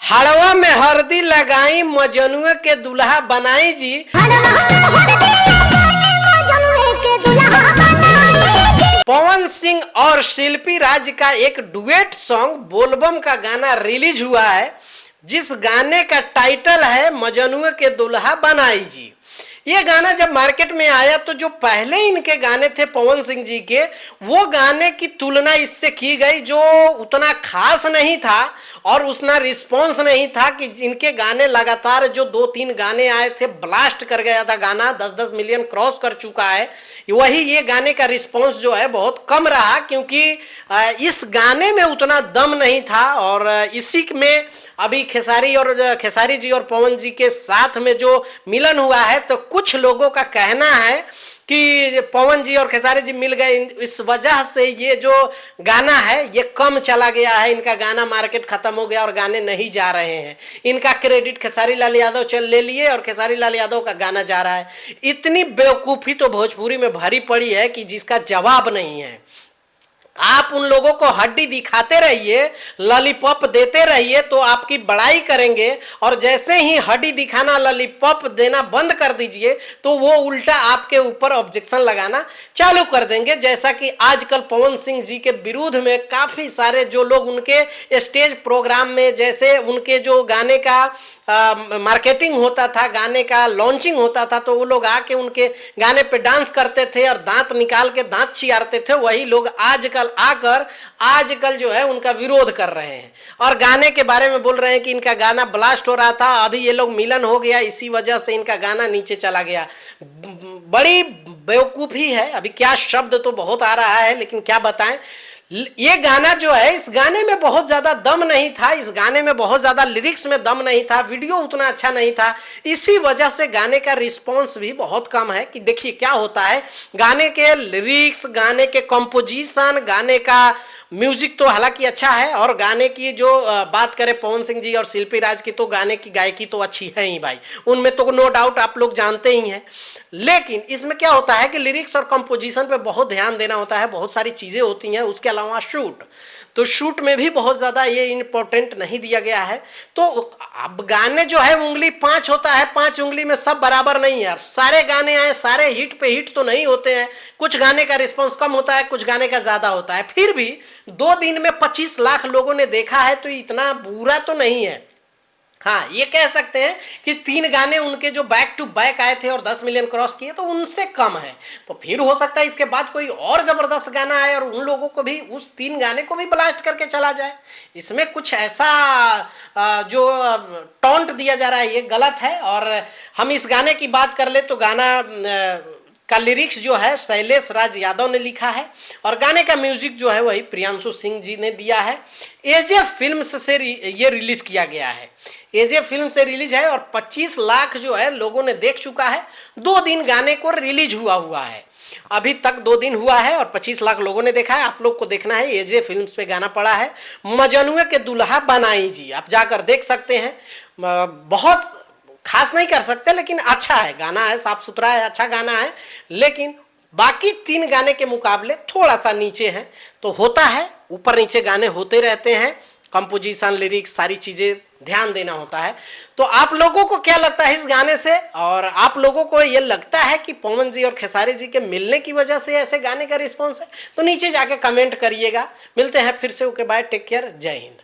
हड़वा में हरदी लगाई मजनुए के दुल्हा बनाई जी। पवन सिंह और शिल्पी राज का एक डुएट सॉन्ग बोलबम का गाना रिलीज हुआ है, जिस गाने का टाइटल है मजनुए के दुल्हा बनाई जी। ये गाना जब मार्केट में आया तो जो पहले इनके गाने थे पवन सिंह जी के, वो गाने की तुलना इससे की गई जो उतना खास नहीं था और उतना रिस्पॉन्स नहीं था कि इनके गाने लगातार जो 2-3 गाने आए थे ब्लास्ट कर गया था, गाना 10-10 मिलियन क्रॉस कर चुका है। वही ये गाने का रिस्पॉन्स जो है बहुत कम रहा, क्योंकि इस गाने में उतना दम नहीं था। और इसी में अभी खेसारी जी और पवन जी के साथ में जो मिलन हुआ है, तो कुछ लोगों का कहना है कि पवन जी और खेसारी जी मिल गए, इस वजह से ये जो गाना है ये कम चला गया है, इनका गाना मार्केट खत्म हो गया और गाने नहीं जा रहे हैं। इनका क्रेडिट खेसारी लाल यादव ले लिए और खेसारी लाल यादव का गाना जा रहा है। इतनी बेवकूफ़ी तो भोजपुरी में भरी पड़ी है कि जिसका जवाब नहीं है। आप उन लोगों को हड्डी दिखाते रहिए, लॉलीपॉप देते रहिए तो आपकी बड़ाई करेंगे, और जैसे ही हड्डी दिखाना लॉलीपॉप देना बंद कर दीजिए तो वो उल्टा आपके ऊपर ऑब्जेक्शन लगाना चालू कर देंगे। जैसा कि आजकल पवन सिंह जी के विरोध में काफ़ी सारे जो लोग उनके स्टेज प्रोग्राम में, जैसे उनके जो गाने का मार्केटिंग होता था, गाने का लॉन्चिंग होता था, तो वो लोग आके उनके गाने पे डांस करते थे और दांत निकाल के दांत चियारते थे। वही लोग आजकल जो है उनका विरोध कर रहे हैं और गाने के बारे में बोल रहे हैं कि इनका गाना ब्लास्ट हो रहा था, अभी ये लोग मिलन हो गया, इसी वजह से इनका गाना नीचे चला गया। बड़ी बेवकूफ़ी है। अभी क्या शब्द तो बहुत आ रहा है, लेकिन क्या बताएं। ये गाना जो है, इस गाने में बहुत ज़्यादा दम नहीं था, इस गाने में बहुत ज़्यादा लिरिक्स में दम नहीं था, वीडियो उतना अच्छा नहीं था, इसी वजह से गाने का रिस्पॉन्स भी बहुत कम है। कि देखिए क्या होता है, गाने के लिरिक्स, गाने के कंपोजिशन, गाने का म्यूजिक तो हालांकि अच्छा है, और गाने की जो बात करें पवन सिंह जी और शिल्पी राज की, तो गाने की गायकी तो अच्छी है ही भाई, उनमें तो नो डाउट आप लोग जानते ही हैं। लेकिन इसमें क्या होता है कि लिरिक्स और कंपोजिशन पे बहुत ध्यान देना होता है, बहुत सारी चीज़ें होती हैं। उसके अलावा शूट में भी बहुत ज़्यादा ये इम्पोर्टेंट नहीं दिया गया है। तो अब गाने जो है उंगली 5 होता है, 5 उंगली में सब बराबर नहीं है। अब सारे गाने आए, सारे हिट पे हिट तो नहीं होते हैं, कुछ गाने का रिस्पॉन्स कम होता है, कुछ गाने का ज़्यादा होता है। फिर भी 2 दिन में 25 लाख लोगों ने देखा है, तो इतना बुरा तो नहीं है। हाँ, ये कह सकते हैं कि 3 गाने उनके जो बैक टू बैक आए थे और 10 मिलियन क्रॉस किए, तो उनसे कम है। तो फिर हो सकता है इसके बाद कोई और ज़बरदस्त गाना आए और उन लोगों को भी, उस 3 गाने को भी ब्लास्ट करके चला जाए। इसमें कुछ ऐसा जो टॉन्ट दिया जा रहा है ये गलत है। और हम इस गाने की बात कर ले तो गाना का लिरिक्स जो है शैलेश राज यादव ने लिखा है, और गाने का म्यूजिक जो है वही प्रियांशु सिंह जी ने दिया है। एजे फिल्म्स से ये रिलीज किया गया है, एजे फिल्म से रिलीज है, और 25 लाख जो है लोगों ने देख चुका है। 2 दिन गाने को रिलीज हुआ है, अभी तक 2 दिन हुआ है और 25 लाख लोगों ने देखा है। आप लोग को देखना है, एजे फिल्म्स पे गाना पड़ा है, मजनुए के दुल्हा बनाई जी, आप जाकर देख सकते हैं। बहुत खास नहीं कर सकते, लेकिन अच्छा है, गाना है, साफ सुथरा है, अच्छा गाना है, लेकिन बाकी 3 गाने के मुकाबले थोड़ा सा नीचे हैं। तो होता है, ऊपर नीचे गाने होते रहते हैं, कंपोजिशन, लिरिक्स, सारी चीज़ें ध्यान देना होता है। तो आप लोगों को क्या लगता है इस गाने से, और आप लोगों को ये लगता है कि पवन जी और खेसारी जी के मिलने की वजह से ऐसे गाने का रिस्पॉन्स है, तो नीचे जाके कमेंट करिएगा। मिलते हैं फिर से, ओके बाय, टेक केयर, जय हिंद।